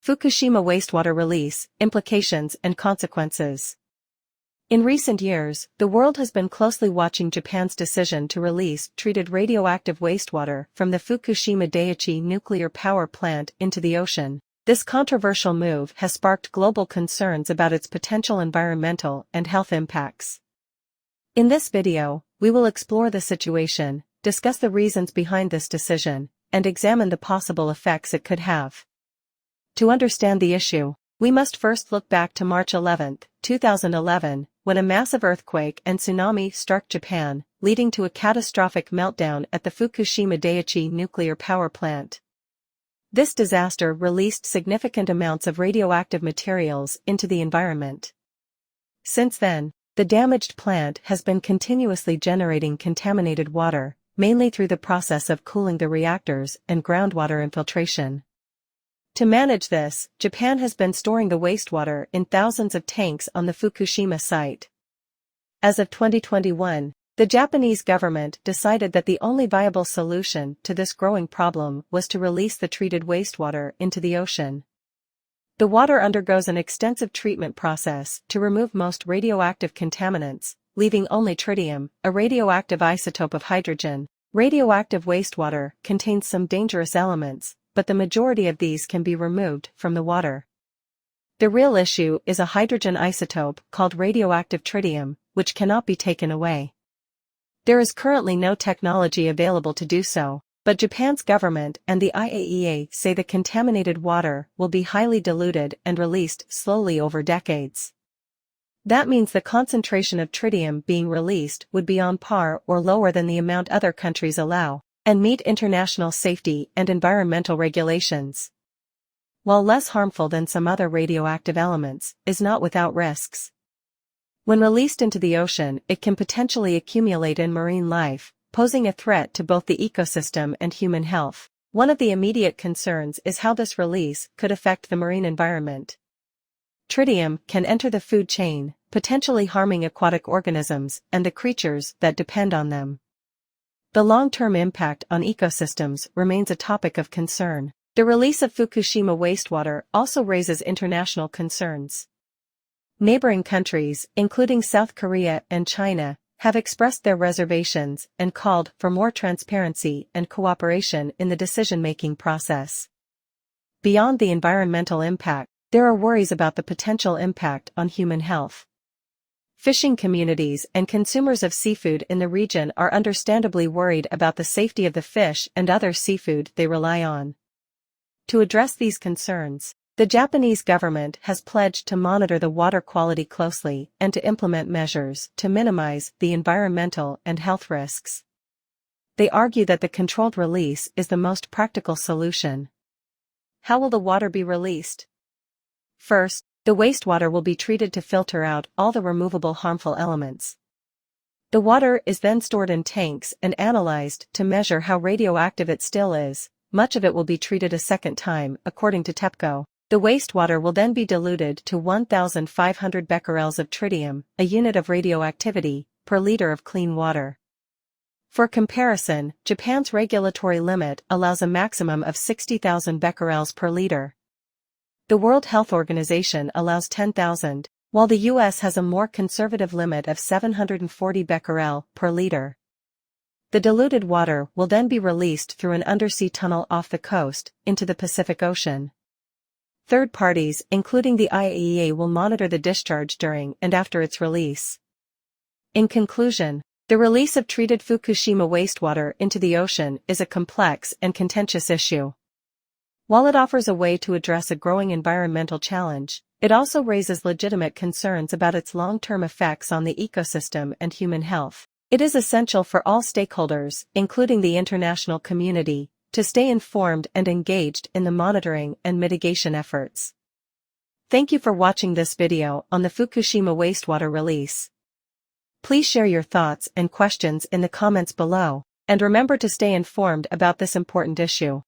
Fukushima Wastewater Release, Implications and Consequences. In recent years, the world has been closely watching Japan's decision to release treated radioactive wastewater from the Fukushima Daiichi nuclear power plant into the ocean. This controversial move has sparked global concerns about its potential environmental and health impacts. In this video, we will explore the situation, discuss the reasons behind this decision, and examine the possible effects it could have. To understand the issue, we must first look back to March 11, 2011, when a massive earthquake and tsunami struck Japan, leading to a catastrophic meltdown at the Fukushima Daiichi nuclear power plant. This disaster released significant amounts of radioactive materials into the environment. Since then, the damaged plant has been continuously generating contaminated water, mainly through the process of cooling the reactors and groundwater infiltration. To manage this, Japan has been storing the wastewater in thousands of tanks on the Fukushima site. As of 2021, the Japanese government decided that the only viable solution to this growing problem was to release the treated wastewater into the ocean. The water undergoes an extensive treatment process to remove most radioactive contaminants, leaving only tritium, a radioactive isotope of hydrogen. Radioactive wastewater contains some dangerous elements, but the majority of these can be removed from the water. The real issue is a hydrogen isotope called radioactive tritium, which cannot be taken away. There is currently no technology available to do so, but Japan's government and the IAEA say the contaminated water will be highly diluted and released slowly over decades. That means the concentration of tritium being released would be on par or lower than the amount other countries allow, and meet international safety and environmental regulations. While less harmful than some other radioactive elements, is not without risks. When released into the ocean, it can potentially accumulate in marine life, posing a threat to both the ecosystem and human health. One of the immediate concerns is how this release could affect the marine environment. Tritium can enter the food chain, potentially harming aquatic organisms and the creatures that depend on them. The long-term impact on ecosystems remains a topic of concern. The release of Fukushima wastewater also raises international concerns. Neighboring countries, including South Korea and China, have expressed their reservations and called for more transparency and cooperation in the decision-making process. Beyond the environmental impact, there are worries about the potential impact on human health. Fishing communities and consumers of seafood in the region are understandably worried about the safety of the fish and other seafood they rely on. To address these concerns, the Japanese government has pledged to monitor the water quality closely and to implement measures to minimize the environmental and health risks. They argue that the controlled release is the most practical solution. How will the water be released? First, the wastewater will be treated to filter out all the removable harmful elements. The water is then stored in tanks and analyzed to measure how radioactive it still is. Much of it will be treated a second time, according to TEPCO. The wastewater will then be diluted to 1,500 becquerels of tritium, a unit of radioactivity, per liter of clean water. For comparison, Japan's regulatory limit allows a maximum of 60,000 becquerels per liter. The World Health Organization allows 10,000, while the US has a more conservative limit of 740 becquerel per liter. The diluted water will then be released through an undersea tunnel off the coast, into the Pacific Ocean. Third parties, including the IAEA, will monitor the discharge during and after its release. In conclusion, the release of treated Fukushima wastewater into the ocean is a complex and contentious issue. While it offers a way to address a growing environmental challenge, it also raises legitimate concerns about its long-term effects on the ecosystem and human health. It is essential for all stakeholders, including the international community, to stay informed and engaged in the monitoring and mitigation efforts. Thank you for watching this video on the Fukushima wastewater release. Please share your thoughts and questions in the comments below, and remember to stay informed about this important issue.